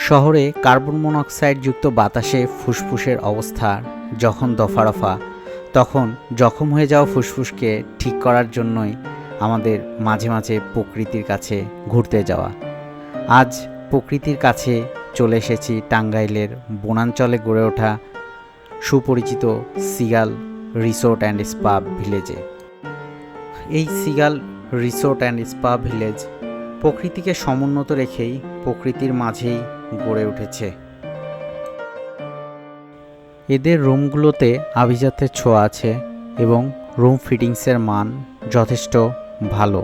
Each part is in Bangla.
শহরে কার্বন মনোক্সাইড যুক্ত বাতাসে ফুসফুসের অবস্থা যখন দফারফা, তখন জখম হয়ে যাওয়া ফুসফুসকে ঠিক করার জন্যই আমাদের মাঝে মাঝে প্রকৃতির কাছে ঘুরতে যাওয়া। আজ প্রকৃতির কাছে চলে এসেছি টাঙ্গাইলের বনাঞ্চলে গড়ে ওঠা সুপরিচিত সিগাল রিসোর্ট অ্যান্ড স্পা ভিলেজে। এই seagull resort and spa village প্রকৃতিকে সমুন্নত রেখেই প্রকৃতির মাঝেই গড়ে উঠেছে। এদের রুমগুলোতে আভিজাত্যের ছোঁয়া আছে এবং রুম ফিটিংসের মান যথেষ্ট ভালো।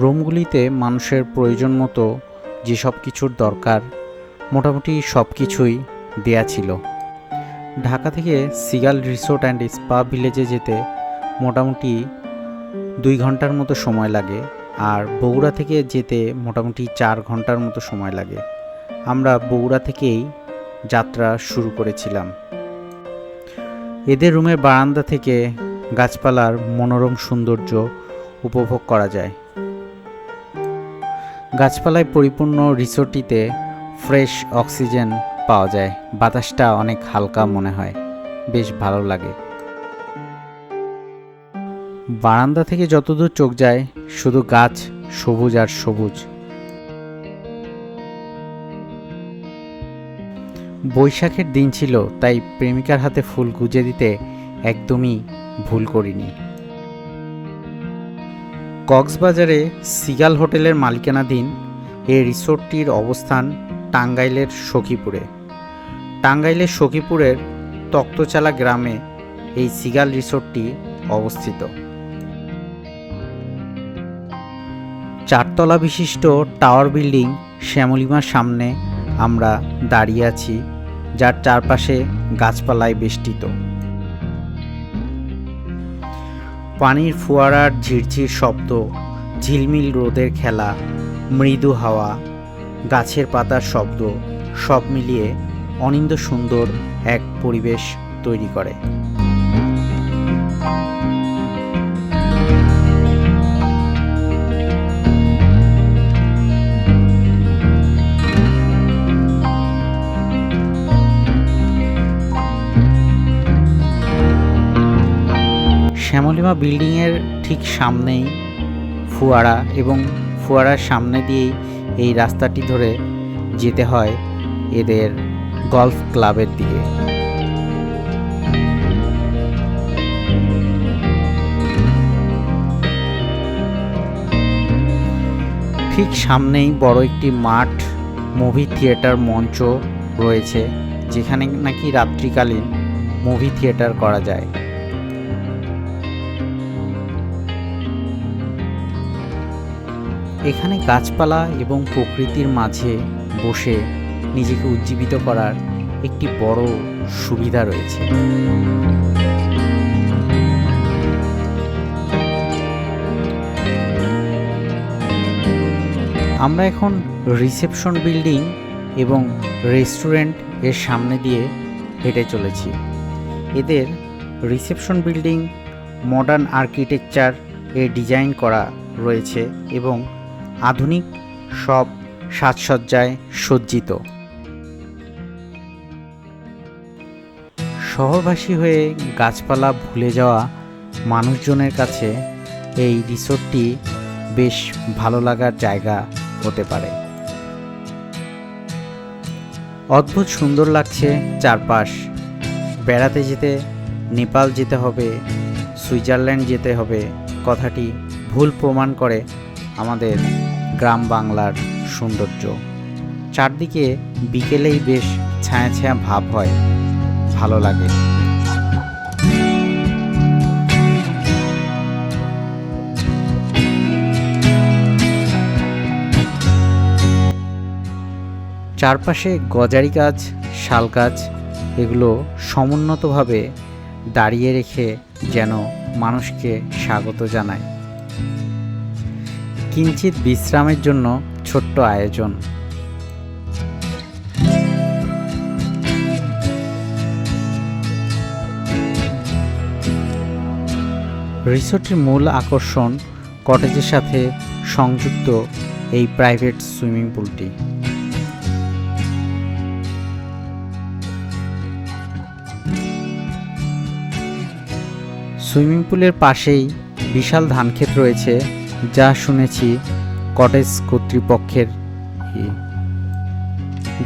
রুমগুলিতে মানুষের প্রয়োজন মতো যেসব কিছুর দরকার মোটামুটি সব কিছুই দেয়া ছিল। ঢাকা থেকে সিগাল রিসোর্ট অ্যান্ড স্পা ভিলেজে যেতে মোটামুটি 2 ঘন্টার মতো সময় লাগে, আর বগুড়া থেকে যেতে মোটামুটি 4 ঘন্টার মতো সময় লাগে। আমরা বগুড়া থেকেই যাত্রা শুরু করেছিলাম। এদের রুমের বারান্দা থেকে গাছপালার মনোরম সৌন্দর্য উপভোগ করা যায়। গাছপালায় পরিপূর্ণ রিসোর্টটিতে ফ্রেশ অক্সিজেন পাওয়া যায়, বাতাসটা অনেক হালকা মনে হয়, বেশ ভালো লাগে। বারান্দা থেকে যতদূর চোখ যায় শুধু গাছ, সবুজ আর সবুজ। বৈশাখের দিন ছিল, তাই প্রেমিকার হাতে ফুল গুজে দিতে একদমই ভুল করিনি। কক্সবাজারে সিগাল হোটেলের মালিকানাধীন এই রিসোর্টটির অবস্থান টাঙ্গাইলের সখীপুরে। টাঙ্গাইলের সখীপুরের তক্তচালা গ্রামে এই সিগাল রিসোর্টটি অবস্থিত। 4 তলা বিশিষ্ট টাওয়ার বিল্ডিং শ্যামলিমার সামনে আমরা দাঁড়িয়ে আছি, যার চারপাশে গাছপালায় বেষ্টিত। পানির ফোয়ারার ঝিরঝির শব্দ, ঝিলমিল রোদের খেলা, মৃদু হাওয়া, গাছের পাতার শব্দ সব মিলিয়ে অনিন্দ্য সুন্দর এক পরিবেশ তৈরি করে। শ্যামলিমা বিল্ডিংয়ের ঠিক সামনেই ফোয়ারা, এবং ফোয়ারার সামনে দিয়েই এই রাস্তাটি ধরে যেতে হয় এদের গলফ ক্লাবের দিকে। ঠিক সামনেই বড় একটি মাঠ, মুভি থিয়েটার মঞ্চ রয়েছে, যেখানে নাকি রাত্রিকালীন মুভি থিয়েটার করা যায়। এখানে গাছপালা এবং প্রকৃতির মাঝে বসে নিজেকে উজ্জীবিত করার একটি বড় সুবিধা রয়েছে। আমরা এখন রিসেপশন বিল্ডিং এবং রেস্টুরেন্ট এর সামনে দিয়ে হেঁটে চলেছি। এদের রিসেপশন বিল্ডিং মডার্ন আর্কিটেকচার এ ডিজাইন করা রয়েছে এবং আধুনিক সব সাজসজ্জায় সজ্জিত। শহরবাসী হয়ে গাছপালা ভুলে যাওয়া মানুষজনের কাছে এই রিসোর্টটি বেশ ভালো লাগার জায়গা হতে পারে। অদ্ভুত সুন্দর লাগছে চারপাশ। বেড়াতে যেতে নেপাল যেতে হবে, সুইজারল্যান্ড যেতে হবে কথাটি ভুল প্রমাণ করে আমাদের গ্রাম বাংলার সৌন্দর্য। চারদিকে বিকেলেই বেশ ছায়া ছায়া ভাব হয়, ভালো লাগে। চারপাশে গজারি গাছ, শাল গাছ, এগুলো সমুন্নতভাবে দাঁড়িয়ে রেখে যেন মানুষকে স্বাগত জানায়। কিঞ্চিত বিশ্রামের জন্য ছোট্ট আয়োজন। রিসোর্টের মূল আকর্ষণ কটেজের সাথে সংযুক্ত এই প্রাইভেট সুইমিং পুলটি। সুইমিং পুলের পাশেই বিশাল ধানক্ষেত রয়েছে, যা শুনেছি কটেজ কর্তৃপক্ষের।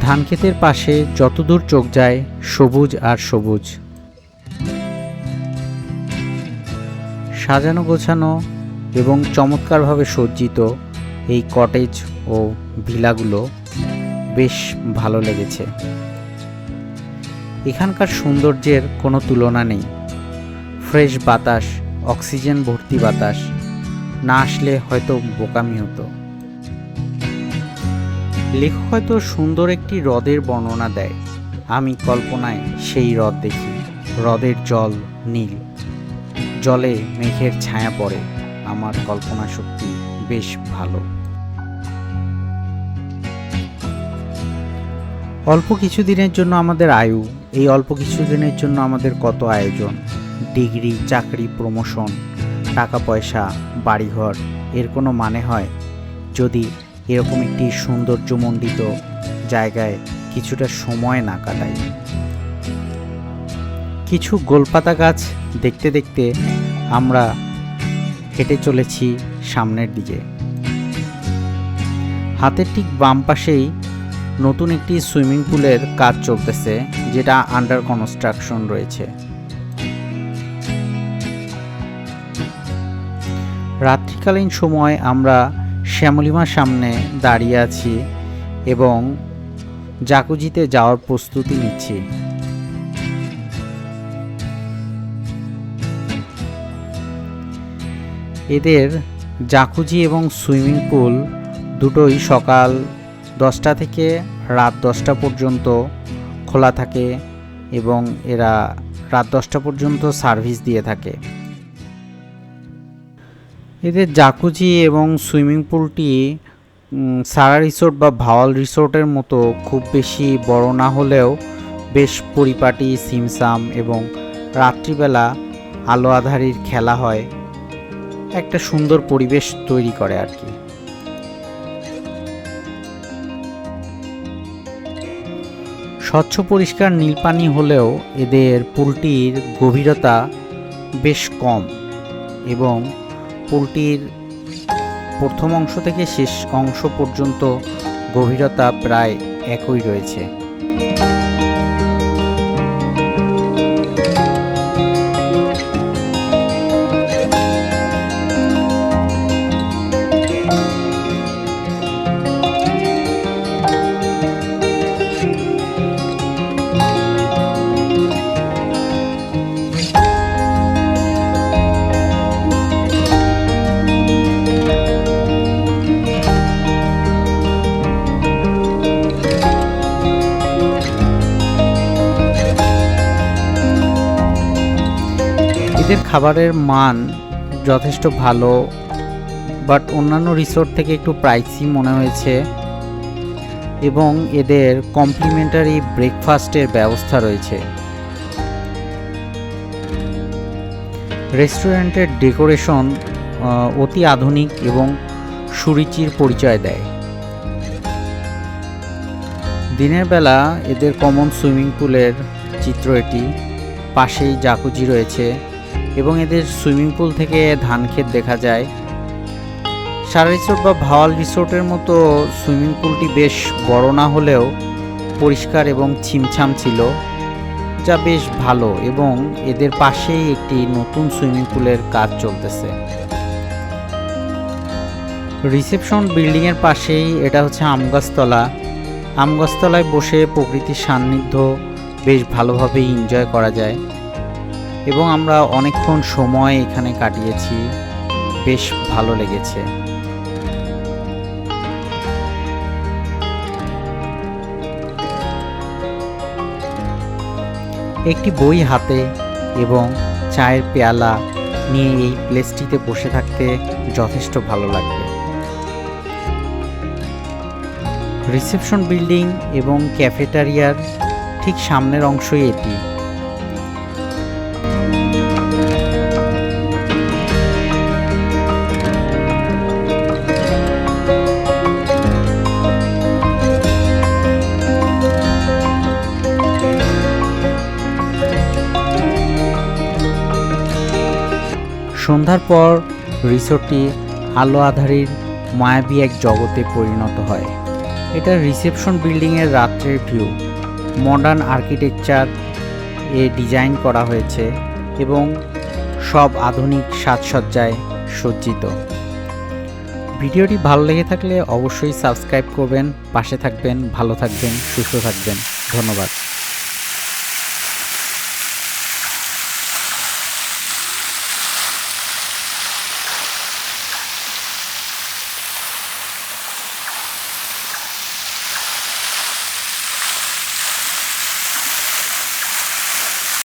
ধানক্ষেতের পাশে যতদূর চোখ যায় সবুজ আর সবুজ। সাজানো গোছানো এবং চমৎকারভাবে সজ্জিত এই কটেজ ও ভিলাগুলো বেশ ভালো লেগেছে। এখানকার সৌন্দর্যের কোনো তুলনা নেই। ফ্রেশ বাতাস, অক্সিজেন ভর্তি বাতাস, না আসলে হয়তো বোকামি হতো। লেখক হয়তো সুন্দর একটি হ্রদের বর্ণনা দেয়, আমি কল্পনায় সেই হ্রদ দেখি। হ্রদের জল নীল, জলে মেঘের ছায়া পড়ে। আমার কল্পনা শক্তি বেশ ভালো। অল্প কিছু দিনের জন্য আমাদের আয়ু, এই অল্প কিছু দিনের জন্য আমাদের কত আয়োজন, ডিগ্রি, চাকরি, প্রমোশন, টাকা পয়সা, বাড়িঘর, এর কোনো মানে হয় যদি এরকম একটি সৌন্দর্যমণ্ডিত জায়গায় কিছুটা সময় না কাটাই। কিছু গোলপাতা গাছ দেখতে দেখতে আমরা হেঁটে চলেছি সামনের দিকে। হাতের ঠিক বাম পাশেই নতুন একটি সুইমিং পুলের কাজ চলতেছে, যেটা আন্ডার কনস্ট্রাকশন রয়েছে। রাত্রিকালীন সময় আমরা শ্যামলিমার সামনে দাঁড়িয়ে আছি এবং জাকুজিতে যাওয়ার প্রস্তুতি নিচ্ছি। এদের জাকুজি এবং সুইমিং পুল দুটোই সকাল 10টা থেকে রাত 10টা পর্যন্ত খোলা থাকে এবং এরা রাত 10টা পর্যন্ত সার্ভিস দিয়ে থাকে। এদের জাকুজি এবং সুইমিং পুলটি সারা রিসোর্ট বা ভাওয়াল রিসোর্টের মতো খুব বেশি বড় না হলেও বেশ পরিপাটি, সিমসাম এবং রাত্রিবেলা আলো আঁধারির খেলা হয়, একটা সুন্দর পরিবেশ তৈরি করে আর কি। স্বচ্ছ পরিষ্কার নীল পানি হলেও এদের পুলটির গভীরতা বেশ কম এবং পুলটির প্রথম অংশ থেকে শেষ অংশ পর্যন্ত গভীরতা প্রায় একই রয়েছে। এদের খাবারের মান যথেষ্ট ভালো, বাট অন্যান্য রিসোর্ট থেকে একটু প্রাইসি মনে হয়েছে এবং এদের কমপ্লিমেন্টারি ব্রেকফাস্টের ব্যবস্থা রয়েছে। রেস্টুরেন্টের ডেকোরেশন অতি আধুনিক এবং সুরুচির পরিচয় দেয়। দিনের বেলা এদের কমন সুইমিং পুলের চিত্র এটি, পাশেই জাকুজি রয়েছে এবং এদের সুইমিং পুল থেকে ধানক্ষেত দেখা যায়। সারা রিসোর্ট বা ভাওয়াল রিসোর্টের মতো সুইমিং পুলটি বেশ বড় না হলেও পরিষ্কার এবং ছিমছাম ছিল, যা বেশ ভালো। এবং এদের পাশেই একটি নতুন সুইমিং পুলের কাজ চলতেছে। রিসেপশন বিল্ডিংয়ের পাশেই এটা হচ্ছে আমগাছতলা। আমগাছতলায় বসে প্রকৃতির সান্নিধ্য বেশ ভালোভাবেই এনজয় করা যায় এবং আমরা অনেকক্ষণ সময় এখানে কাটিয়েছি, বেশ ভালো লেগেছে। একটি বই হাতে এবং চায়ের পেয়ালা নিয়ে এই প্লেসটিতে বসে থাকতে যথেষ্ট ভালো লাগবে। রিসেপশন বিল্ডিং এবং ক্যাফেটেরিয়ার ঠিক সামনের অংশই এটি। সন্ধ্যার পর রিসোর্টটি আলো আঁধারির মায়াবী এক জগতে পরিণত হয়। এটা রিসেপশন বিল্ডিংয়ের রাত্রের ভিউ। মডার্ন আর্কিটেকচার এ ডিজাইন করা হয়েছে এবং সব আধুনিক সাজসজ্জায় সজ্জিত। ভিডিওটি ভালো লেগে থাকলে অবশ্যই সাবস্ক্রাইব করবেন, পাশে থাকবেন, ভালো থাকবেন, সুস্থ থাকবেন। ধন্যবাদ।